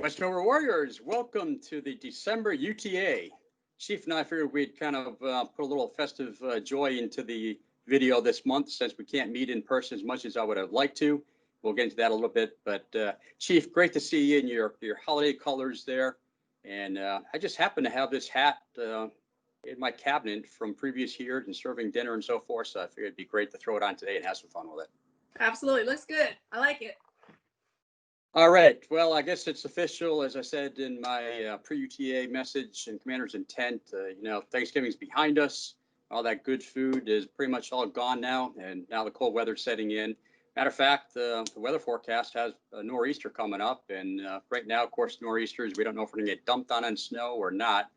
Westover Warriors, welcome to the December UTA. Chief and I figured we'd kind of put a little festive joy into the video this month since we can't meet in person as much as I would have liked to. We'll get into that a little bit, but Chief, great to see you in your holiday colors there. And I just happen to have this hat in my cabinet from previous years and serving dinner and so forth, so I figured it'd be great to throw it on today and have some fun with it. Absolutely. Looks good. I like it. All right. Well, I guess it's official, as I said in my pre-UTA message and commander's intent. Thanksgiving's behind us. All that good food is pretty much all gone now, and now the cold weather's setting in. Matter of fact, the weather forecast has a nor'easter coming up, and right now, of course, nor'easters, we don't know if we're going to get dumped on in snow or not.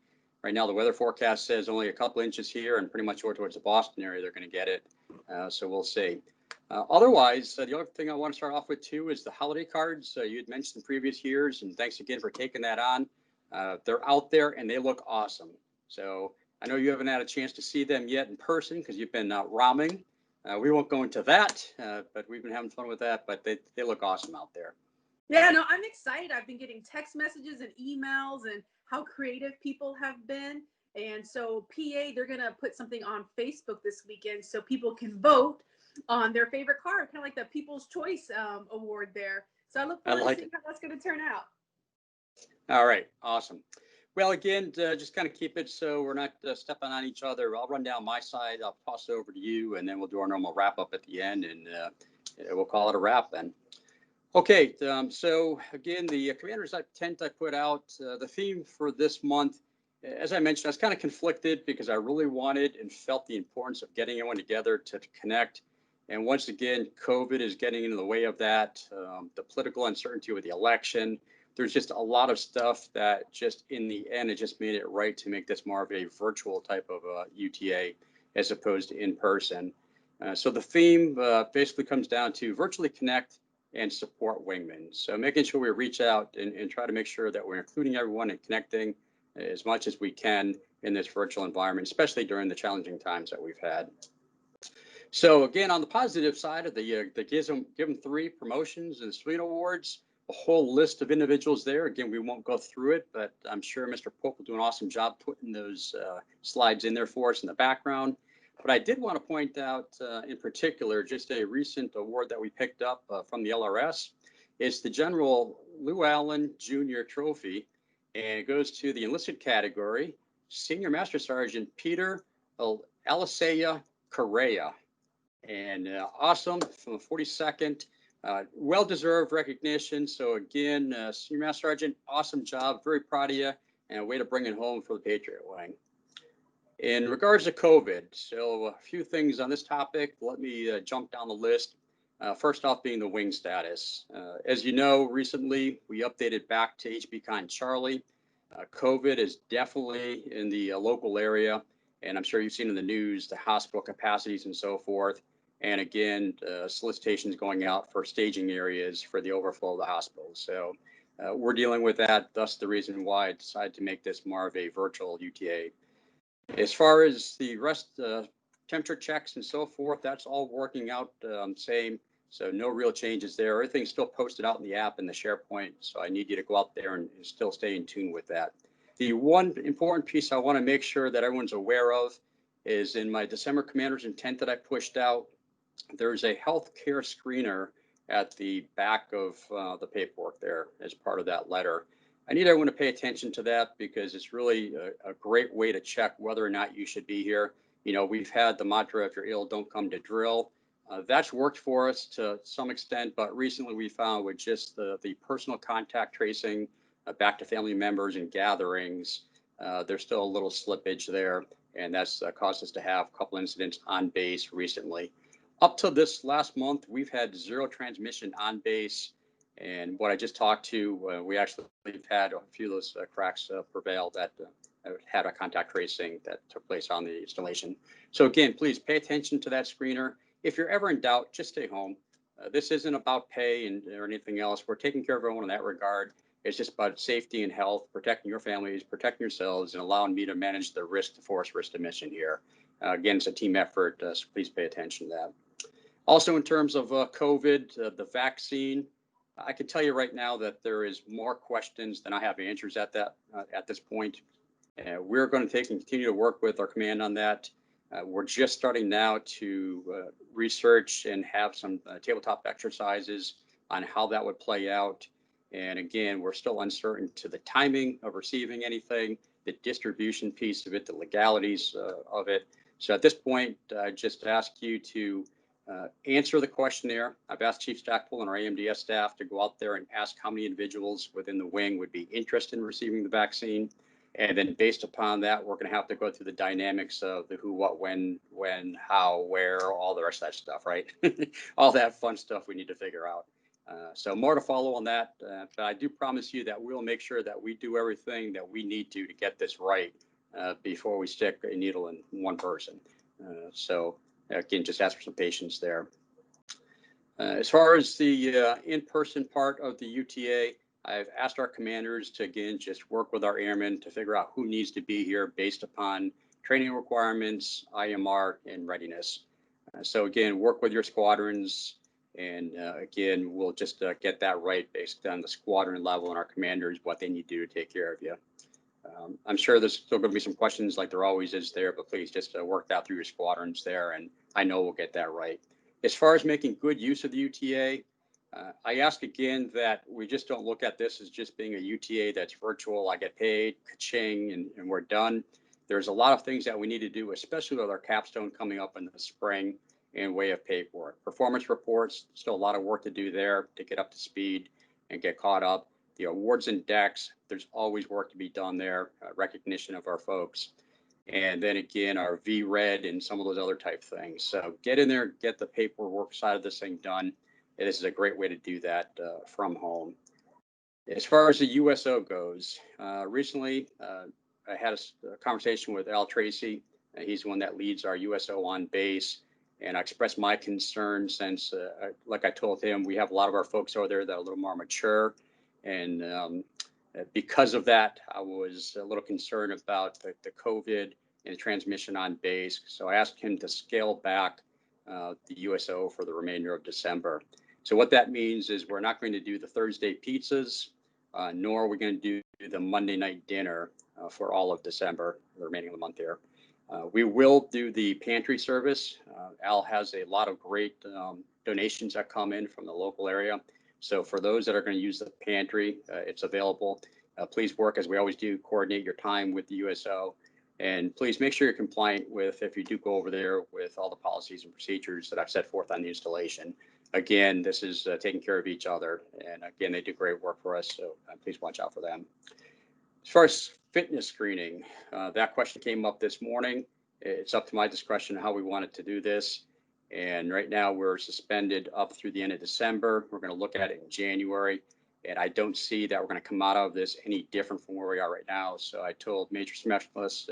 Right now, the weather forecast says only a couple inches here, and pretty much over towards the Boston area, they're going to get it. So we'll see. Otherwise, the other thing I want to start off with too is the holiday cards you had mentioned in previous years, and thanks again for taking that on. They're out there and they look awesome. So I know you haven't had a chance to see them yet in person because you've been romming. We won't go into that, but we've been having fun with that. But they look awesome out there. Yeah, no, I'm excited. I've been getting text messages and emails and how creative people have been. And so PA, they're going to put something on Facebook this weekend so people can vote on their favorite card, kind of like the People's Choice Award there. So I look forward to seeing how that's going to turn out. All right, awesome. Well, again, just kind of keep it so we're not stepping on each other. I'll run down my side. I'll toss it over to you, and then we'll do our normal wrap up at the end, and we'll call it a wrap then. Okay, so again, the commander's intent I put out, the theme for this month, as I mentioned, I was kind of conflicted because I really wanted and felt the importance of getting everyone together to connect. And once again, COVID is getting in the way of that. The political uncertainty with the election. There's just a lot of stuff that just in the end, it just made it right to make this more of a virtual type of UTA as opposed to in person. So the theme basically comes down to virtually connect and support wingmen. So making sure we reach out and try to make sure that we're including everyone and connecting as much as we can in this virtual environment, especially during the challenging times that we've had. So again, on the positive side of the Give them 3 promotions and Sweden Awards, a whole list of individuals there. Again, we won't go through it, but I'm sure Mr. Pope will do an awesome job putting those slides in there for us in the background. But I did want to point out in particular, just a recent award that we picked up from the LRS. It's the General Lou Allen Jr. Trophy, and it goes to the enlisted category, Senior Master Sergeant Peter Alisea Correa. And awesome from the 42nd, well-deserved recognition. So again, Senior Master Sergeant, awesome job, very proud of you, and a way to bring it home for the Patriot Wing. In regards to COVID, so a few things on this topic. Let me jump down the list. First off being the wing status. As you know, recently we updated back to HB-Con Charlie. COVID is definitely in the local area, and I'm sure you've seen in the news the hospital capacities and so forth. And again, solicitations going out for staging areas for the overflow of the hospital. So we're dealing with that. Thus the reason why I decided to make this more of a virtual UTA. As far as the rest, temperature checks and so forth, that's all working out same. So no real changes there. Everything's still posted out in the app and the SharePoint. So I need you to go out there and still stay in tune with that. The one important piece I want to make sure that everyone's aware of is in my December commander's intent that I pushed out, there's a healthcare screener at the back of the paperwork there as part of that letter. I need everyone to pay attention to that because it's really a great way to check whether or not you should be here. You know, we've had the mantra, if you're ill, don't come to drill. That's worked for us to some extent, but recently we found with just the personal contact tracing back to family members and gatherings, there's still a little slippage there, and that's caused us to have a couple incidents on base recently. Up to this last month, we've had 0 transmission on base. And what I just talked to, we actually had a few of those cracks prevail that had a contact tracing that took place on the installation. So again, please pay attention to that screener. If you're ever in doubt, just stay home. This isn't about pay or anything else. We're taking care of everyone in that regard. It's just about safety and health, protecting your families, protecting yourselves, and allowing me to manage the risk to force risk to mission here. Again, it's a team effort, so please pay attention to that. Also, in terms of COVID, the vaccine, I can tell you right now that there is more questions than I have answers at this point. We're going to continue to work with our command on that. We're just starting now to research and have some tabletop exercises on how that would play out. And again, we're still uncertain to the timing of receiving anything, the distribution piece of it, the legalities of it. So at this point, I just ask you to answer the questionnaire. I've asked Chief Stackpole and our AMDS staff to go out there and ask how many individuals within the wing would be interested in receiving the vaccine. And then based upon that, we're going to have to go through the dynamics of the who, what, when, how, where, all the rest of that stuff, right? All that fun stuff we need to figure out. So more to follow on that. But I do promise you that we'll make sure that we do everything that we need to get this right before we stick a needle in one person. So again, just ask for some patience there. As far as the in-person part of the UTA, I've asked our commanders to, again, just work with our airmen to figure out who needs to be here based upon training requirements, IMR, and readiness. So again, work with your squadrons. And again, we'll just get that right based on the squadron level and our commanders, what they need to do to take care of you. I'm sure there's still going to be some questions like there always is there, but please just work that through your squadrons there. And I know we'll get that right. As far as making good use of the UTA, I ask again that we just don't look at this as just being a UTA that's virtual. I get paid, ka-ching, and we're done. There's a lot of things that we need to do, especially with our capstone coming up in the spring in way of paperwork. Performance reports, still a lot of work to do there to get up to speed and get caught up. The awards and decks, there's always work to be done there, recognition of our folks. And then again, our VRED and some of those other type things. So get in there, get the paperwork side of this thing done. And this is a great way to do that from home. As far as the USO goes, recently I had a conversation with Al Tracy. He's the one that leads our USO on base. And I expressed my concern since, like I told him, we have a lot of our folks over there that are a little more mature. And because of that, I was a little concerned about the COVID and the transmission on base. So I asked him to scale back the USO for the remainder of December. So what that means is we're not going to do the Thursday pizzas, nor are we going to do the Monday night dinner for all of December, the remaining of the month here. We will do the pantry service. Al has a lot of great donations that come in from the local area. So for those that are going to use the pantry, it's available. Please work, as we always do, coordinate your time with the USO. And please make sure you're compliant with, if you do go over there, with all the policies and procedures that I've set forth on the installation. Again, this is taking care of each other. And again, they do great work for us. So please watch out for them. As far as fitness screening, that question came up this morning. It's up to my discretion how we wanted to do this. And right now we're suspended up through the end of December. We're going to look at it in January. And I don't see that we're going to come out of this any different from where we are right now. So I told Major Specialists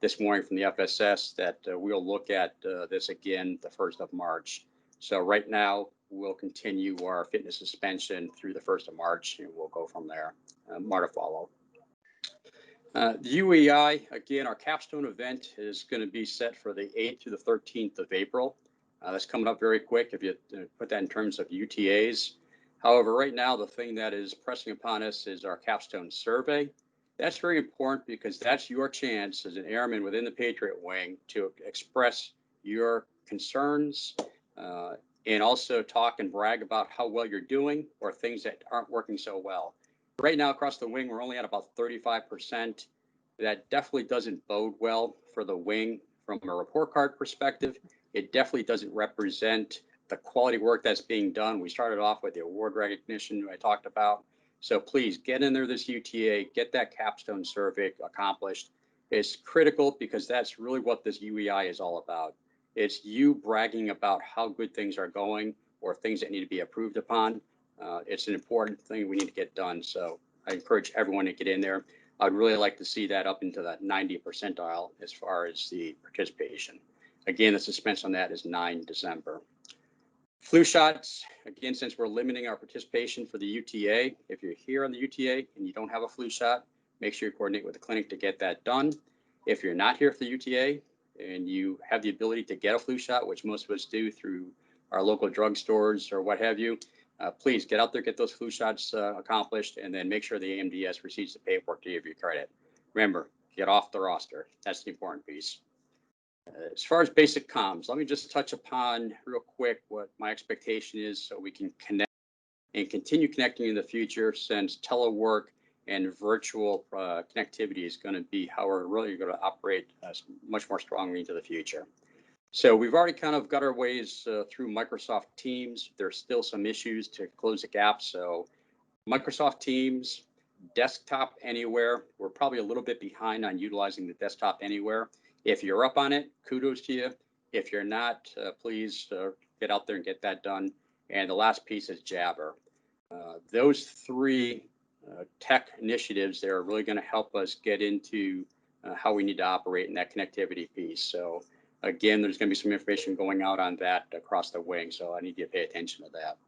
this morning from the FSS that we'll look at this again the 1st of March. So right now we'll continue our fitness suspension through the 1st of March, and we'll go from there. More to follow. The UEI, again, our capstone event is going to be set for the 8th through the 13th of April. That's coming up very quick if you put that in terms of UTAs. However, right now, the thing that is pressing upon us is our capstone survey. That's very important because that's your chance as an airman within the Patriot Wing to express your concerns and also talk and brag about how well you're doing or things that aren't working so well. Right now, across the wing, we're only at about 35%. That definitely doesn't bode well for the wing from a report card perspective. It definitely doesn't represent the quality work that's being done. We started off with the award recognition I talked about. So please get in there this UTA, get that capstone survey accomplished. It's critical because that's really what this UEI is all about. It's you bragging about how good things are going or things that need to be improved upon. It's an important thing we need to get done. So I encourage everyone to get in there. I'd really like to see that up into that 90th percentile as far as the participation. Again, the suspension on that is 9 December. Flu shots, again, since we're limiting our participation for the UTA, if you're here on the UTA and you don't have a flu shot, make sure you coordinate with the clinic to get that done. If you're not here for the UTA and you have the ability to get a flu shot, which most of us do through our local drugstores or what have you, please get out there, get those flu shots accomplished, and then make sure the AMDS receives the paperwork to give you credit. Remember, get off the roster. That's the important piece. As far as basic comms, let me just touch upon real quick what my expectation is so we can connect and continue connecting in the future, since telework and virtual connectivity is going to be how we're really going to operate much more strongly into the future. So we've already kind of got our ways through Microsoft Teams. There's still some issues to close the gap. So Microsoft Teams, desktop anywhere. We're probably a little bit behind on utilizing the desktop anywhere. If you're up on it, kudos to you. If you're not, please get out there and get that done. And the last piece is Jabber. Those three tech initiatives there are really going to help us get into how we need to operate in that connectivity piece. So again, there's going to be some information going out on that across the wing. So I need you to pay attention to that.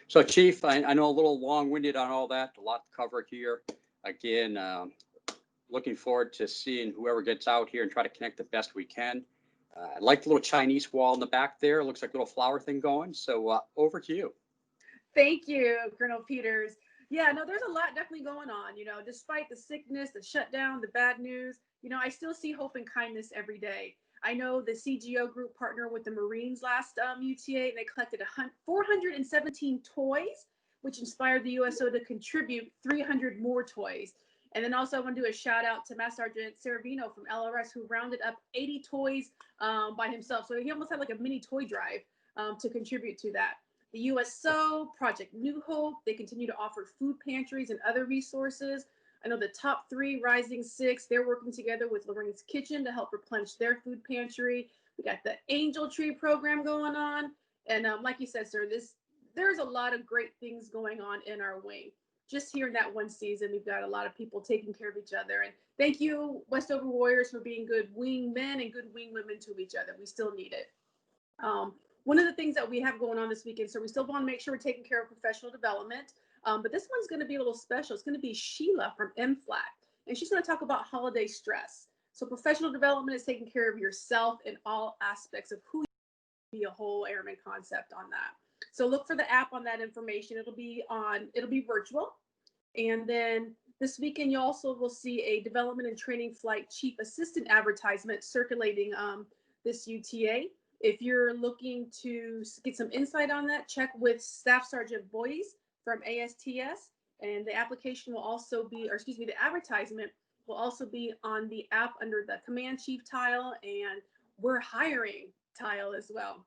So Chief, I know a little long-winded on all that, a lot to cover here. Again, looking forward to seeing whoever gets out here and try to connect the best we can. I like the little Chinese wall in the back there. It looks like a little flower thing going. So over to you. Thank you, Colonel Peters. Yeah, no, there's a lot definitely going on. Despite the sickness, the shutdown, the bad news, I still see hope and kindness every day. I know the CGO group partnered with the Marines last UTA, and they collected 417 toys, which inspired the USO to contribute 300 more toys. And then also I want to do a shout out to Master Sergeant Saravino from LRS, who rounded up 80 toys by himself. So he almost had like a mini toy drive to contribute to that. The USO, Project New Hope, they continue to offer food pantries and other resources. I know the top 3 Rising 6, they're working together with Lorraine's Kitchen to help replenish their food pantry. We got the Angel Tree program going on. And like you said, sir, there's a lot of great things going on in our wing. Just here in that one season, we've got a lot of people taking care of each other. And thank you, Westover Warriors, for being good wing men and good wing women to each other. We still need it. One of the things that we have going on this weekend, so we still want to make sure we're taking care of professional development, but this one's going to be a little special. It's going to be Sheila from MFLAC, and she's going to talk about holiday stress. So professional development is taking care of yourself in all aspects of who you be, a whole airman concept on that. So look for the app on that information. It'll be virtual. And then this weekend, you also will see a development and training flight chief assistant advertisement circulating this UTA. If you're looking to get some insight on that, check with Staff Sergeant Boyes from ASTS, and the application will also be, the advertisement will also be on the app under the Command Chief tile, and we're hiring tile as well.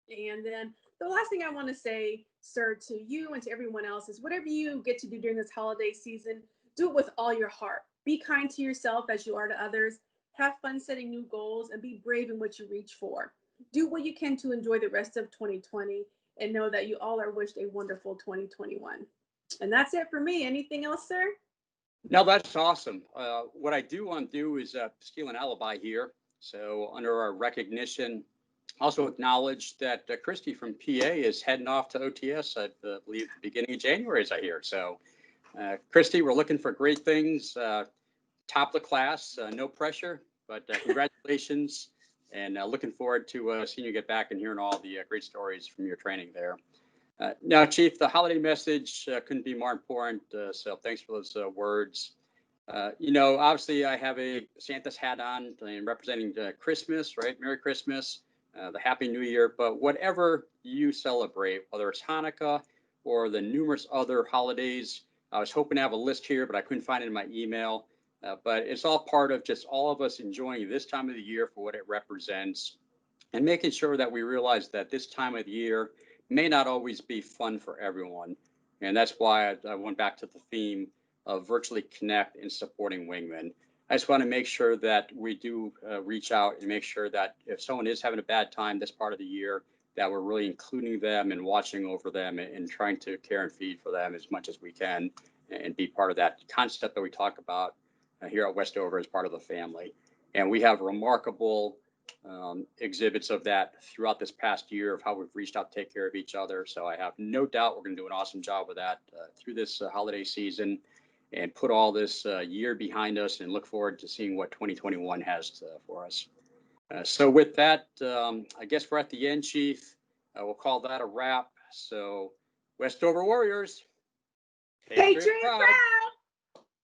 And then the last thing I want to say, sir, to you and to everyone else is whatever you get to do during this holiday season, do it with all your heart. Be kind to yourself as you are to others. Have fun setting new goals and be brave in what you reach for. Do what you can to enjoy the rest of 2020 and know that you all are wished a wonderful 2021. And that's it for me. Anything else, sir? No, that's awesome. What I do want to do is steal an alibi here. So under our recognition, also acknowledge that Christy from PA is heading off to OTS, I believe, the beginning of January, as I hear. So Christy, we're looking for great things. Top of the class, no pressure, but congratulations. And looking forward to seeing you get back and hearing all the great stories from your training there. Now, Chief, the holiday message couldn't be more important. So thanks for those words. Obviously, I have a Santa's hat on and representing Christmas, right? Merry Christmas, the Happy New Year. But whatever you celebrate, whether it's Hanukkah or the numerous other holidays, I was hoping to have a list here, but I couldn't find it in my email. But it's all part of just all of us enjoying this time of the year for what it represents and making sure that we realize that this time of the year may not always be fun for everyone. And that's why I went back to the theme of virtually connect and supporting wingmen. I just want to make sure that we do reach out and make sure that if someone is having a bad time this part of the year, that we're really including them and watching over them and trying to care and feed for them as much as we can and be part of that concept that we talk about here at Westover as part of the family. And we have remarkable exhibits of that throughout this past year of how we've reached out to take care of each other. So I have no doubt we're going to do an awesome job with that through this holiday season and put all this year behind us and look forward to seeing what 2021 has for us. So with that, I guess we're at the end, Chief. We'll call that a wrap. So Westover Warriors. Patriot proud.